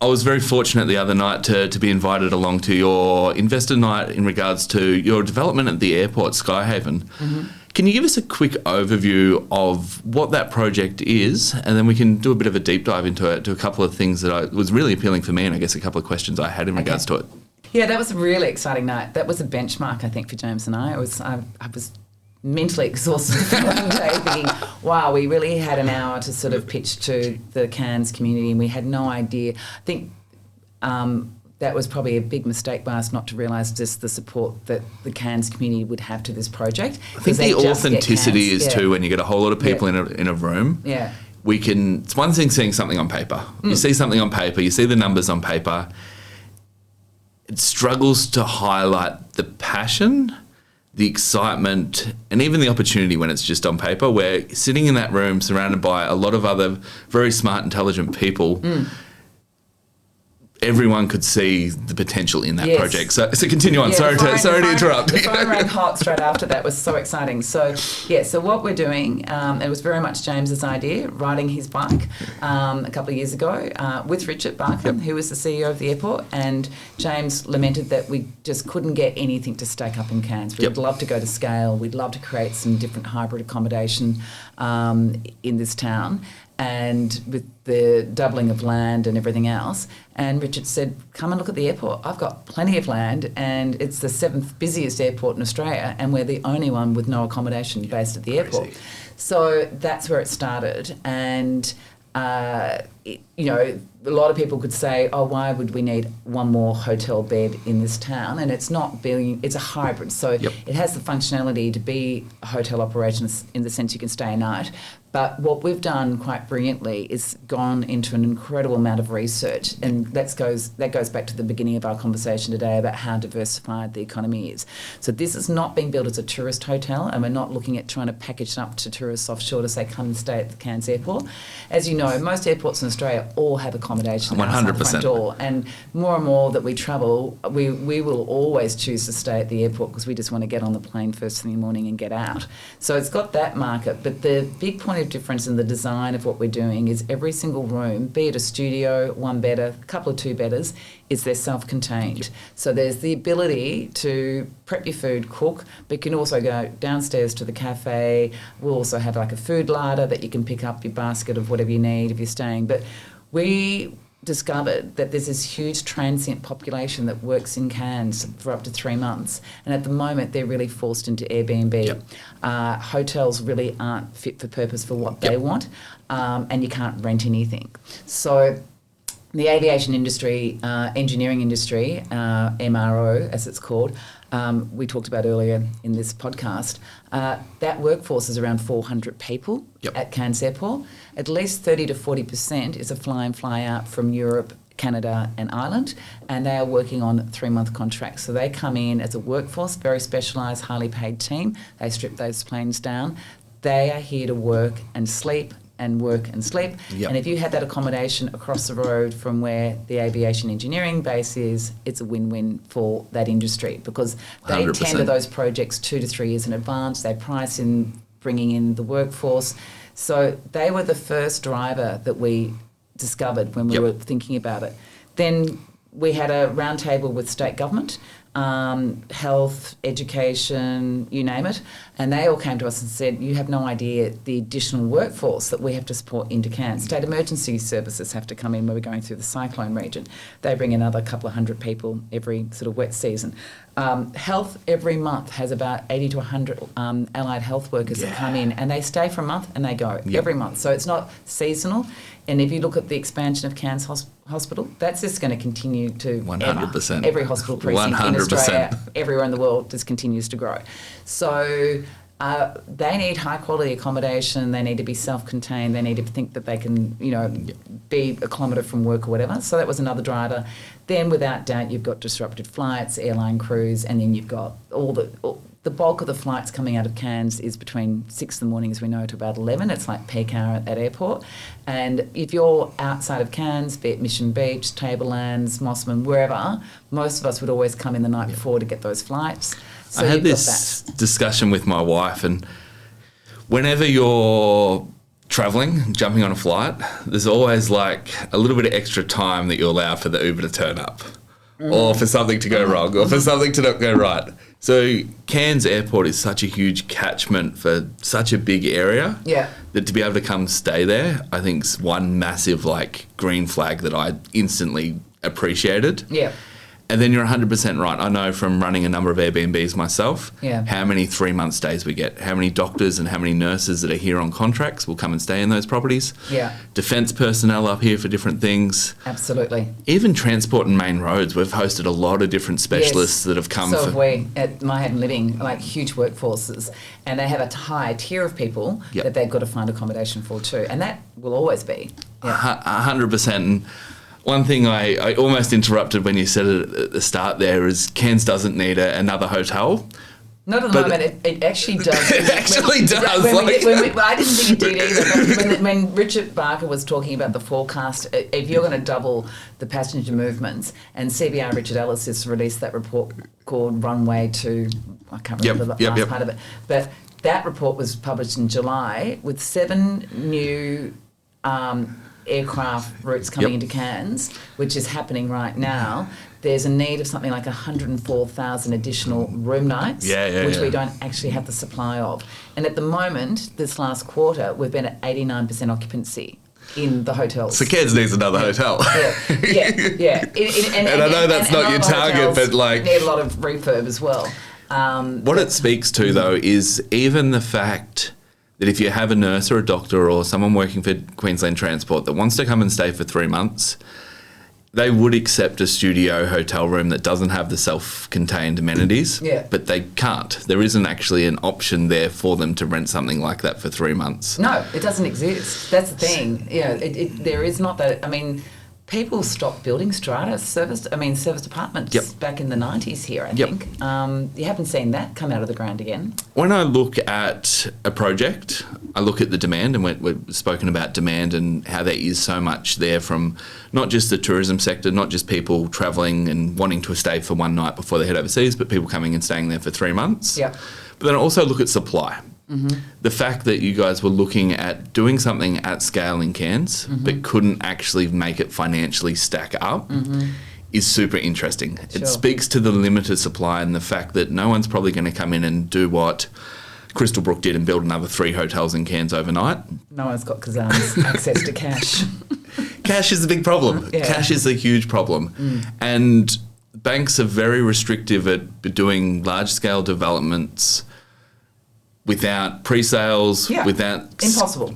I was very fortunate the other night to be invited along to your investor night in regards to your development at the airport, SkyHaven. Mm-hmm. Can you give us a quick overview of what that project is, and then we can do a bit of a deep dive into it, to a couple of things that was really appealing for me, and I guess a couple of questions I had in regards to it. Yeah, that was a really exciting night. That was a benchmark, I think, for James and I. I was mentally exhausted the following day thinking, wow, we really had an hour to sort of pitch to the Cairns community, and we had no idea. I think that was probably a big mistake by us not to realise just the support that the Cairns community would have to this project. I think the authenticity is too, when you get a whole lot of people in a room. Yeah. It's one thing seeing something on paper. You see something on paper, you see the numbers on paper. It struggles to highlight the passion, the excitement, and even the opportunity when it's just on paper, where sitting in that room surrounded by a lot of other very smart, intelligent people, everyone could see the potential in that project. So continue on. Sorry to interrupt. The phone rang hot straight after that. Was so exciting. So what we're doing, it was very much James's idea, riding his bike a couple of years ago with Richard Barker, who was the CEO of the airport, and James lamented that we just couldn't get anything to stake up in Cairns. We'd love to go to scale. We'd love to create some different hybrid accommodation in this town, and with the doubling of land and everything else. And Richard said, come and look at the airport. I've got plenty of land, and it's the 7th busiest airport in Australia, and we're the only one with no accommodation based at the airport. So that's where it started. And, a lot of people could say, oh, why would we need one more hotel bed in this town? And it's a hybrid. So it has the functionality to be a hotel operation in the sense you can stay a night. But what we've done quite brilliantly is gone into an incredible amount of research, and that goes back to the beginning of our conversation today about how diversified the economy is. So this is not being built as a tourist hotel, and we're not looking at trying to package it up to tourists offshore to say come and stay at the Cairns Airport. As you know, most airports in Australia all have accommodation outside the front door, and more that we travel, we will always choose to stay at the airport because we just want to get on the plane first thing in the morning and get out. So it's got that market, but the big point of difference in the design of what we're doing is every single room, be it a studio, one bedder, a couple of two bedders, is they're self-contained. So there's the ability to prep your food, cook, but you can also go downstairs to the cafe. We'll also have like a food larder that you can pick up your basket of whatever you need if you're staying. But we discovered that there's this huge transient population that works in Cairns for up to 3 months, and at the moment they're really forced into Airbnb. Hotels really aren't fit for purpose for what they want, and you can't rent anything. So the aviation industry, engineering industry, MRO as it's called, we talked about earlier in this podcast, that workforce is around 400 people at Cairns Airport. At least 30 to 40% is a fly-in, fly-out from Europe, Canada and Ireland, and they are working on 3-month contracts. So they come in as a workforce, very specialised, highly paid team. They strip those planes down. They are here to work and sleep and work and sleep. And if you had that accommodation across the road from where the aviation engineering base is, it's a win-win for that industry, because they 100%. Tender those projects 2 to 3 years in advance. They price in bringing in the workforce. So they were the first driver that we discovered when we were thinking about it. Then we had a roundtable with state government, health, education, you name it, and they all came to us and said, you have no idea the additional workforce that we have to support into Cairns. State emergency services have to come in where we're going through the cyclone region. They bring another couple of hundred people every sort of wet season. Health every month has about 80 to 100 allied health workers that come in, and they stay for a month and they go every month. So it's not seasonal. And if you look at the expansion of Cairns Hospital, that's just going to continue to 100%. Every hospital precinct 100%. In Australia, everywhere in the world, just continues to grow. So they need high quality accommodation. They need to be self-contained. They need to think that they can, be a kilometre from work or whatever. So that was another driver. Then, without doubt, you've got disrupted flights, airline crews, and then you've got all the bulk of the flights coming out of Cairns is between 6 in the morning, as we know, to about 11. It's like peak hour at that airport. And if you're outside of Cairns, be it Mission Beach, Tablelands, Mossman, wherever, most of us would always come in the night before to get those flights. So I had this discussion with my wife, and whenever you're traveling, jumping on a flight, there's always like a little bit of extra time that you allow for the Uber to turn up or for something to go wrong or for something to not go right. So Cairns Airport is such a huge catchment for such a big area that to be able to come stay there, I think is one massive like green flag that I instantly appreciated. Yeah. And then you're 100% right. I know from running a number of Airbnbs myself, how many 3-month stays we get, how many doctors and how many nurses that are here on contracts will come and stay in those properties. Yeah. Defence personnel up here for different things. Absolutely. Even transport and main roads. We've hosted a lot of different specialists that have come. So have we at MiHaven Living, like huge workforces, and they have a high tier of people that they've got to find accommodation for too, and that will always be. 100%. And one thing I almost interrupted when you said it at the start there is Cairns doesn't need another hotel. Not at the moment. It actually does. It actually does. I didn't think it did either. But when Richard Barker was talking about the forecast, if you're going to double the passenger movements, and CBR Richard Ellis has released that report called Runway to, I can't remember the last part of it, but that report was published in July with 7 new aircraft routes coming into Cairns, which is happening right now. There's a need of something like 104,000 additional room nights, which we don't actually have the supply of. And at the moment, this last quarter, we've been at 89% occupancy in the hotels. So Cairns needs another hotel. Yeah. And I know that's not your target, but like need a lot of refurb as well. What it speaks to though is even the fact that if you have a nurse or a doctor or someone working for Queensland Transport that wants to come and stay for 3 months, they would accept a studio hotel room that doesn't have the self-contained amenities, but they can't. There isn't actually an option there for them to rent something like that for 3 months. No, it doesn't exist. That's the thing. There is not that. I mean, people stopped building serviced apartments back in the 90s here, I think. You haven't seen that come out of the ground again. When I look at a project, I look at the demand, and we've spoken about demand and how there is so much there from not just the tourism sector, not just people travelling and wanting to stay for one night before they head overseas, but people coming and staying there for 3 months. Yeah. But then I also look at supply. The fact that you guys were looking at doing something at scale in Cairns but couldn't actually make it financially stack up is super interesting. Sure. It speaks to the limited supply and the fact that no one's probably going to come in and do what Crystal Brook did and build another 3 hotels in Cairns overnight. No one's got Kazan's access to cash. Cash is a big problem. Cash is a huge problem. And banks are very restrictive at doing large-scale developments without pre-sales, without... Impossible.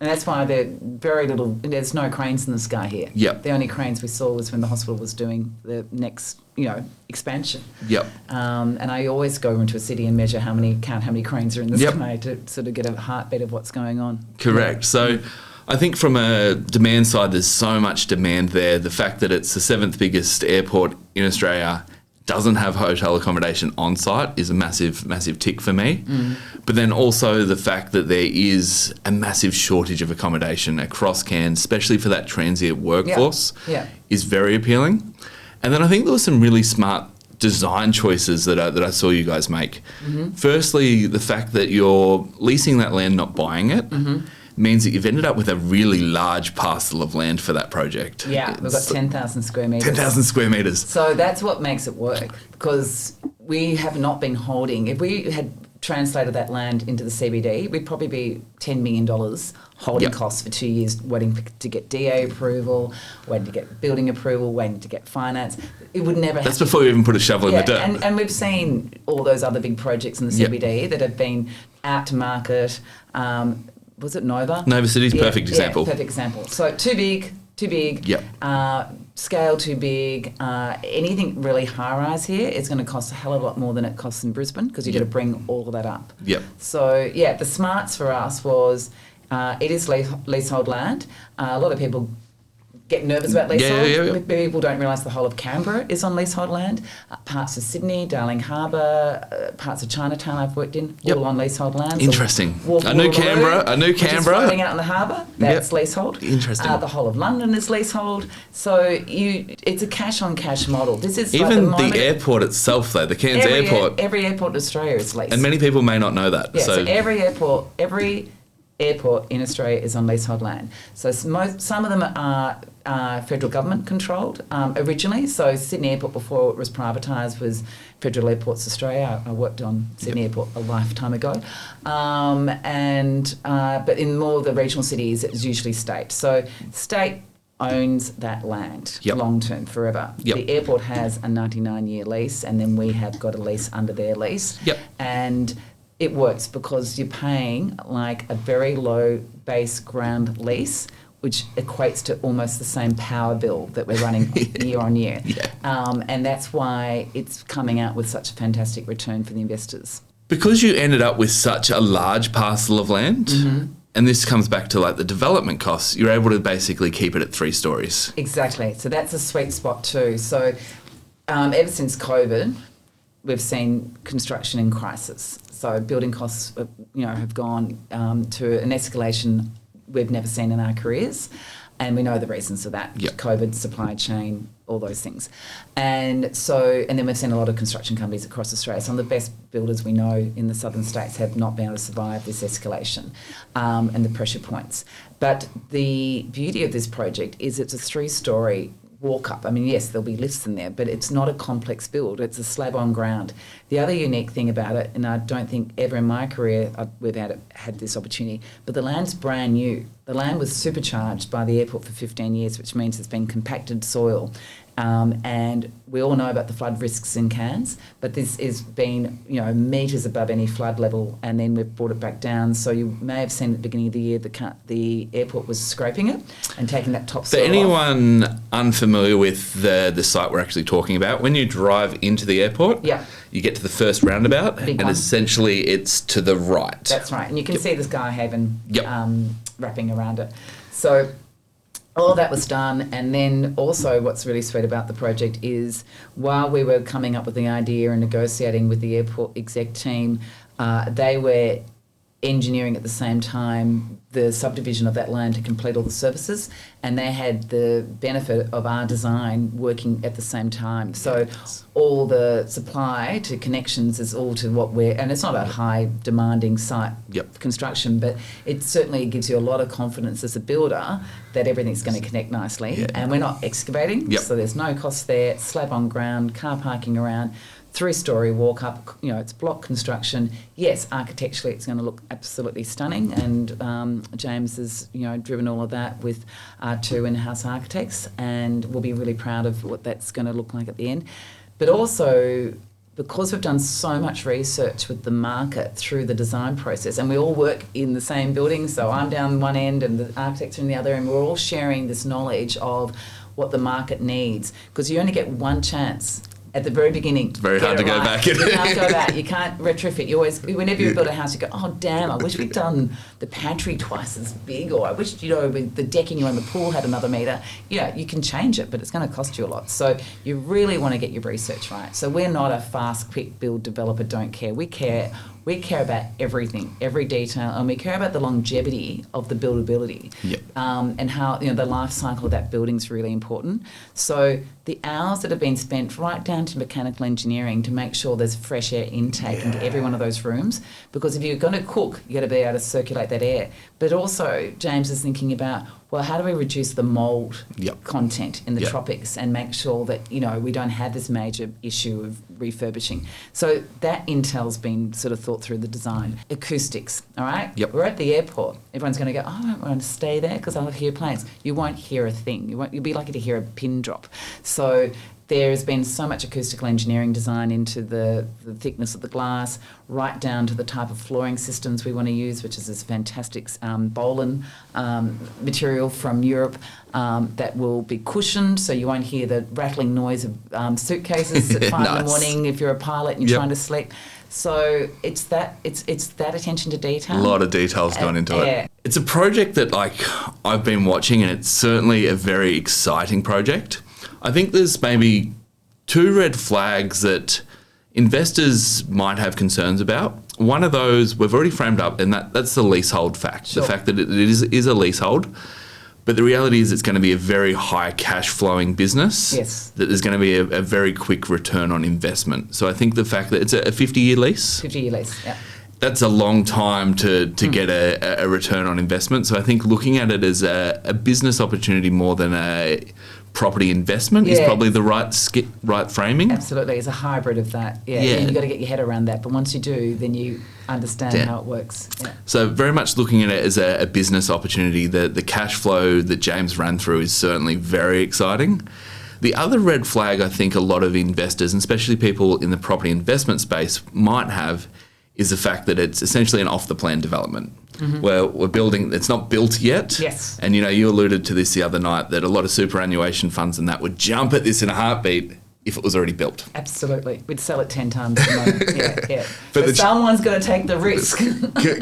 And that's why there's no cranes in the sky here. Yep. The only cranes we saw was when the hospital was doing the next, expansion. Yep. And I always go into a city and count how many cranes are in the sky to sort of get a heartbeat of what's going on. Correct. So I think from a demand side, there's so much demand there. The fact that it's the 7th biggest airport in Australia, doesn't have hotel accommodation on site is a massive, massive tick for me. But then also the fact that there is a massive shortage of accommodation across Cairns, especially for that transient workforce, is very appealing. And then I think there were some really smart design choices that I saw you guys make. Firstly, the fact that you're leasing that land, not buying it, means that you've ended up with a really large parcel of land for that project. Yeah, we've got 10,000 square metres. 10,000 square metres. So that's what makes it work, because we have not been holding. If we had translated that land into the CBD, we'd probably be $10 million holding costs for 2 years, waiting to get DA approval, waiting to get building approval, waiting to get finance. It would never happen. That's before you even put a shovel in the dirt. And we've seen all those other big projects in the CBD that have been out to market. Was it Nova? Nova City's perfect example. Yeah, perfect example. So too big. Scale too big. Anything really high-rise here is going to cost a hell of a lot more than it costs in Brisbane, because you've got to bring all of that up. So, the smarts for us was it is leasehold land. A lot of people get nervous about leasehold. People don't realise the whole of Canberra is on leasehold land. Parts of Sydney, Darling Harbour, parts of Chinatown I've worked in, all on leasehold land. Interesting. I knew Canberra. Which is floating out in the harbour. That's leasehold. Interesting. The whole of London is leasehold. So it's a cash-on-cash model. This is even like the airport itself, though, the Cairns Airport. Every airport in Australia is leased. And many people may not know that. So every airport, every airport in Australia is on leasehold land. So some of them are federal government controlled originally. So Sydney Airport, before it was privatised, was Federal Airports Australia. I worked on Sydney Airport a lifetime ago. But in more of the regional cities, it's usually state. So state owns that land long term, forever. The airport has a 99-year lease, and then we have got a lease under their lease. And it works because you're paying like a very low base ground lease, which equates to almost the same power bill that we're running year on year. And that's why it's coming out with such a fantastic return for the investors. Because you ended up with such a large parcel of land, and this comes back to like the development costs, you're able to basically keep it at 3 stories. Exactly. So that's a sweet spot too. So ever since COVID, we've seen construction in crisis. So building costs, have gone to an escalation we've never seen in our careers, and we know the reasons for that: COVID, supply chain, all those things. And then we've seen a lot of construction companies across Australia. Some of the best builders we know in the southern states have not been able to survive this escalation and the pressure points. But the beauty of this project is it's a 3-story walk up. I mean, yes, there'll be lifts in there, but it's not a complex build. It's a slab on ground. The other unique thing about it, and I don't think ever in my career we've had this opportunity, but the land's brand new. The land was supercharged by the airport for 15 years, which means it's been compacted soil. And we all know about the flood risks in Cairns, but this has been, metres above any flood level, and then we've brought it back down. So you may have seen at the beginning of the year the airport was scraping it and taking that top soil off. For anyone unfamiliar with the site we're actually talking about, when you drive into the airport, you get to the first roundabout, and essentially it's to the right. That's right, and you can see the SkyHaven wrapping around it. So all that was done, and then also what's really sweet about the project is while we were coming up with the idea and negotiating with the airport exec team, they were engineering at the same time the subdivision of that land to complete all the services, and they had the benefit of our design working at the same time. So all the supply to connections is all to what and it's not a high demanding site construction, but it certainly gives you a lot of confidence as a builder that everything's going to connect nicely. And we're not excavating, so there's no cost there. Slab on ground, car parking around, 3-story walk up, it's block construction. Yes, architecturally it's going to look absolutely stunning, and James has, driven all of that with our 2 in-house architects, and we'll be really proud of what that's going to look like at the end. But also, because we've done so much research with the market through the design process, and we all work in the same building, so I'm down one end and the architects are in the other, and we're all sharing this knowledge of what the market needs, because you only get one chance at the very beginning. It's very hard to go back. You can't go back. You can't retrofit. You always, whenever you build a house, you go, oh damn, I wish we'd done the pantry twice as big, or I wish, with the decking around the pool had another metre. You can change it, but it's going to cost you a lot. So you really want to get your research right. So we're not a fast, quick build developer, don't care. We care about everything, every detail, and we care about the longevity of the buildability and how, the life cycle of that building is really important. So the hours that have been spent right down to mechanical engineering to make sure there's fresh air intake into every one of those rooms, because if you're going to cook, you've got to be able to circulate that air. But also, James is thinking about, well, how do we reduce the mould content in the tropics and make sure that, we don't have this major issue of refurbishing. So that intel's been sort of thought through the design. Acoustics, all right? We're at the airport. Everyone's going to go, oh, I don't want to stay there because I'll hear planes. You won't hear a thing. You'll be lucky to hear a pin drop. So there's been so much acoustical engineering design into the thickness of the glass, right down to the type of flooring systems we want to use, which is this fantastic Bolin material from Europe that will be cushioned, so you won't hear the rattling noise of suitcases at 5 in the morning if you're a pilot and you're trying to sleep. So it's that attention to detail. A lot of details gone into it. It's a project that I've been watching, and it's certainly a very exciting project. I think there's maybe 2 red flags that investors might have concerns about. One of those we've already framed up, and that's the leasehold fact. Sure. The fact that it is a leasehold, but the reality is it's going to be a very high cash flowing business. Yes. That there's going to be a very quick return on investment. So I think the fact that it's a 50-year lease. 50-year lease, yeah. that's a long time to get a return on investment. So I think looking at it as a business opportunity more than a property investment is probably the right framing. Absolutely. It's a hybrid of that. Yeah. You've got to get your head around that. But once you do, then you understand how it works. Yeah. So very much looking at it as a business opportunity. The cash flow that James ran through is certainly very exciting. The other red flag I think a lot of investors, and especially people in the property investment space, might have is the fact that it's essentially an off-the-plan development. Where we're building, it's not built yet. Yes. And, you alluded to this the other night, that a lot of superannuation funds and that would jump at this in a heartbeat if it was already built. Absolutely. We'd sell it 10 times at the moment. Yeah. But someone's got to take the risk.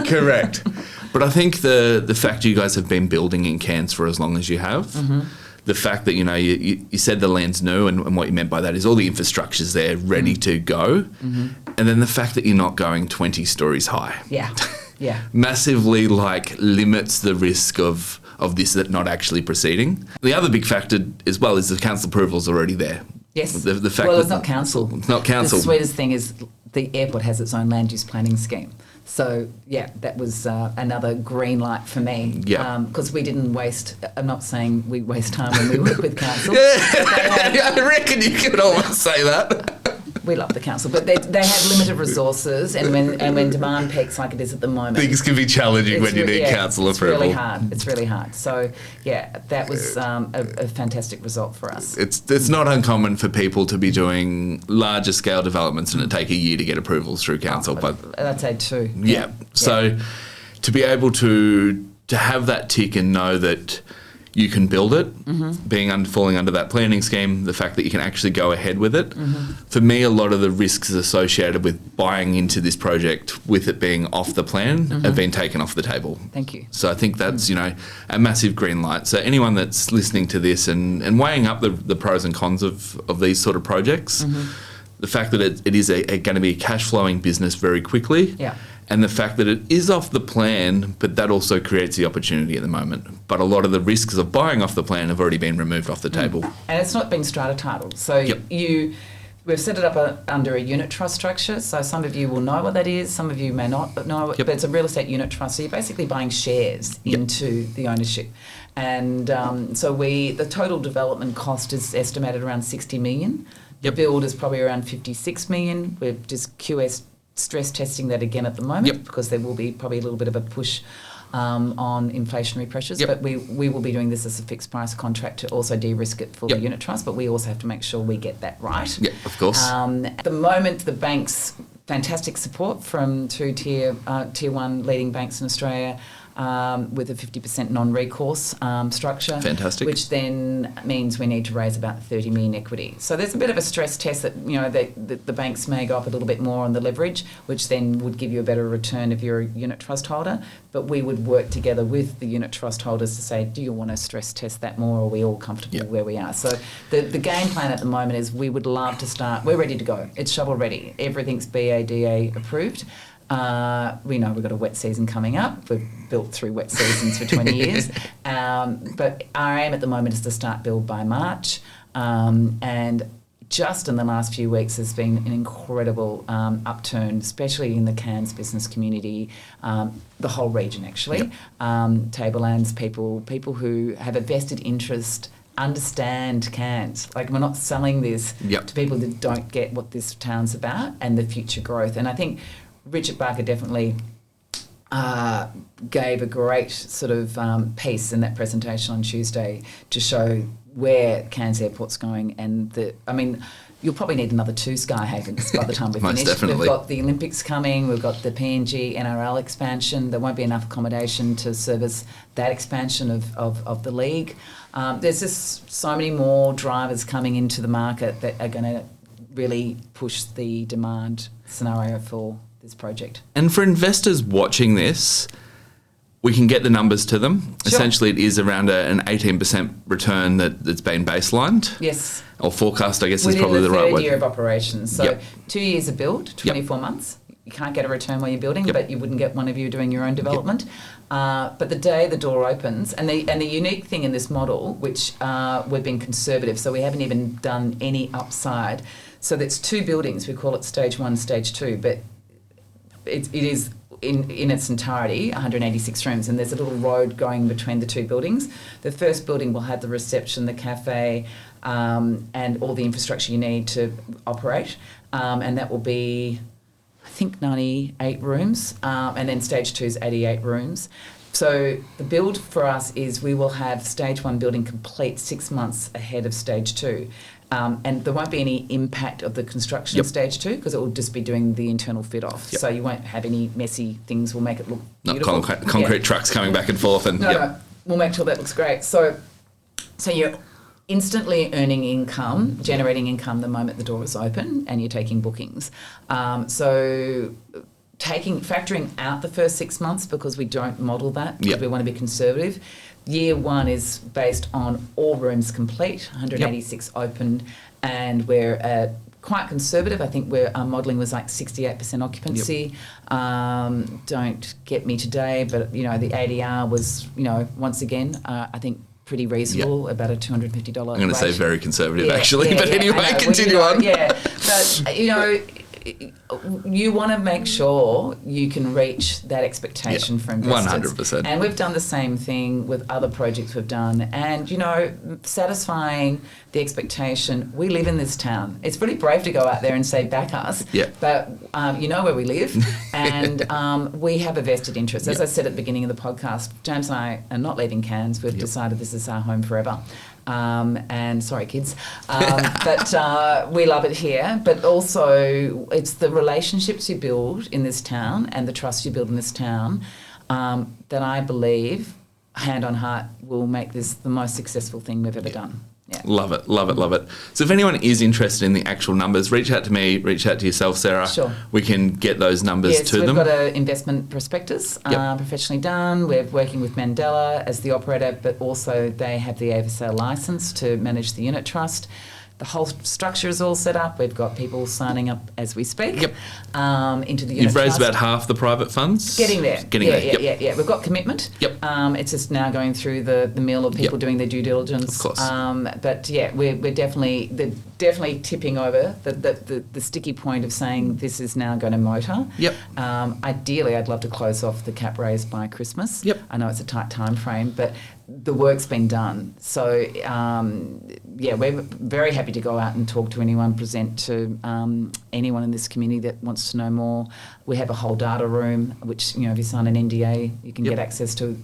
Correct. But I think the fact you guys have been building in Cairns for as long as you have, the fact that, you said the land's new, and what you meant by that is all the infrastructure's there ready to go. And then the fact that you're not going 20 stories high. Yeah. Massively limits the risk of this not actually proceeding. The other big factor as well is the council approval's already there. Yes. The fact it's not council. It's not council. The sweetest thing is the airport has its own land use planning scheme. So, that was another green light for me. Yeah. Because we didn't waste, I'm not saying we waste time when we work with council. I reckon you could almost say that. We love the council, but they have limited resources, and when demand peaks like it is at the moment, things can be challenging when you need council approval. It's really hard. So that was a fantastic result for us. It's not uncommon for people to be doing larger scale developments and it take a year to get approvals through council. But I'd say 2. Yeah. So to be able to have that tick and know that you can build it, falling under that planning scheme, the fact that you can actually go ahead with it. For me, a lot of the risks associated with buying into this project with it being off the plan have been taken off the table. Thank you. So I think that's, a massive green light. So anyone that's listening to this and weighing up the pros and cons of these sort of projects, the fact that it is going to be a cash flowing business very quickly. Yeah. And the fact that it is off the plan, but that also creates the opportunity at the moment. But a lot of the risks of buying off the plan have already been removed off the table. And it's not been strata titled. So we've set it up under a unit trust structure. So some of you will know what that is. Some of you may not know it. But it's a real estate unit trust. So you're basically buying shares into the ownership. And so the total development cost is estimated around 60 million. The build is probably around 56 million. We're just stress testing that again at the moment because there will be probably a little bit of a push on inflationary pressures. But we will be doing this as a fixed price contract to also de-risk it for the unit trust, but we also have to make sure we get that right. Yeah, of course. At the moment, the banks, fantastic support from 2 tier 1 leading banks in Australia, with a 50% non-recourse structure. Fantastic. Which then means we need to raise about 30 million equity. So there's a bit of a stress test that, the banks may go up a little bit more on the leverage, which then would give you a better return if you're a unit trust holder. But we would work together with the unit trust holders to say, do you want to stress test that more, or are we all comfortable where we are? So the game plan at the moment is we would love to start, we're ready to go. It's shovel ready. Everything's BADA approved. We know we've got a wet season coming up. We've built through wet seasons for 20 years. But our aim at the moment is to start build by March. And just in the last few weeks has been an incredible upturn, especially in the Cairns business community, the whole region actually. Tablelands people who have a vested interest, understand Cairns. We're not selling this to people that don't get what this town's about and the future growth. And I think Richard Barker definitely gave a great sort of piece in that presentation on Tuesday to show where Cairns Airport's going. And you'll probably need another 2 SkyHavens by the time we finish. Definitely. We've got the Olympics coming, we've got the PNG NRL expansion. There won't be enough accommodation to service that expansion of the league. There's just so many more drivers coming into the market that are going to really push the demand scenario for this project. And for investors watching this, we can get the numbers to them. Sure. Essentially, it is around an 18% return that's been baselined. Yes. Or forecast, I guess, is probably the right word. Within the 3rd year of operations. So 2 years of build, 24 months. You can't get a return while you're building, but you wouldn't get one if you were doing your own development. But the day the door opens, and the unique thing in this model, which we've been conservative, so we haven't even done any upside. So that's 2 buildings. We call it stage 1, stage 2, but it is in its entirety, 186 rooms, and there's a little road going between the two buildings. The first building will have the reception, the cafe, and all the infrastructure you need to operate, and that will be, I think, 98 rooms, and then stage 2 is 88 rooms. So the build for us is we will have stage 1 building complete 6 months ahead of stage 2. And there won't be any impact of the construction in stage 2 because it will just be doing the internal fit off. So you won't have any messy things. We'll make it look beautiful. Not concrete trucks coming back and forth. And No, we'll make sure that looks great. So you're instantly earning income, generating income the moment the door is open and you're taking bookings. Factoring out the first 6 months because we don't model that because we want to be conservative. Year 1 is based on all rooms complete, 186 opened, and we're quite conservative. I think our modelling was like 68% occupancy. Don't get me today, but, the ADR was, once again, I think pretty reasonable, about a $250 I'm going to say very conservative, actually. But anyway, continue on. Yeah, but, you want to make sure you can reach that expectation for investors. 100%. And we've done the same thing with other projects we've done. And, satisfying the expectation, we live in this town. It's pretty brave to go out there and say, back us. Yeah. But you know where we live. And we have a vested interest. As I said at the beginning of the podcast, James and I are not leaving Cairns. We've decided this is our home forever. And sorry, kids, but we love it here. But also, it's the relationships you build in this town and the trust you build in this town that I believe, hand on heart, will make this the most successful thing we've ever done. Yeah. Love it, love it, love it. So if anyone is interested in the actual numbers, reach out to me, reach out to yourself, Sarah. Sure. We can get those numbers to them. We've got an investment prospectus professionally done. We're working with Mandela as the operator, but also they have the AVSA licence to manage the unit trust. The whole structure is all set up. We've got people signing up as we speak into the unit trust. You've raised about half the private funds? Getting there. Yeah. We've got commitment. It's just now going through the mill of people doing their due diligence. Of course. But we're definitely tipping over the sticky point of saying this is now going to motor. Ideally, I'd love to close off the cap raise by Christmas. I know it's a tight time frame, but the work's been done. So, we're very happy to go out and talk to anyone, present to anyone in this community that wants to know more. We have a whole data room, which, if you sign an NDA, you can get access to,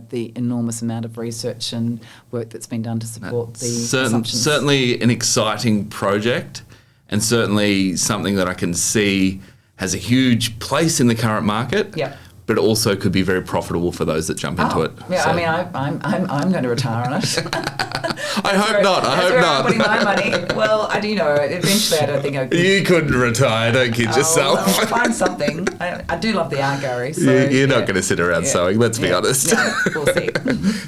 the enormous amount of research and work that's been done to support the assumptions. Certainly an exciting project, and certainly something that I can see has a huge place in the current market. But also could be very profitable for those that jump into it. Yeah, so. I mean, I'm going to retire on it. I hope not. I'm putting my money. Well, I do know. Eventually, I don't think I could. You couldn't retire. Don't kid yourself. Well, I'll find something. I do love the art gallery. So, you're not going to sit around sewing. Let's be honest. We'll see.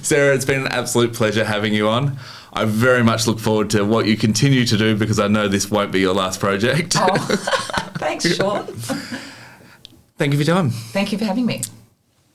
Sarah, it's been an absolute pleasure having you on. I very much look forward to what you continue to do because I know this won't be your last project. Thanks, Sean. Thank you for your time. Thank you for having me.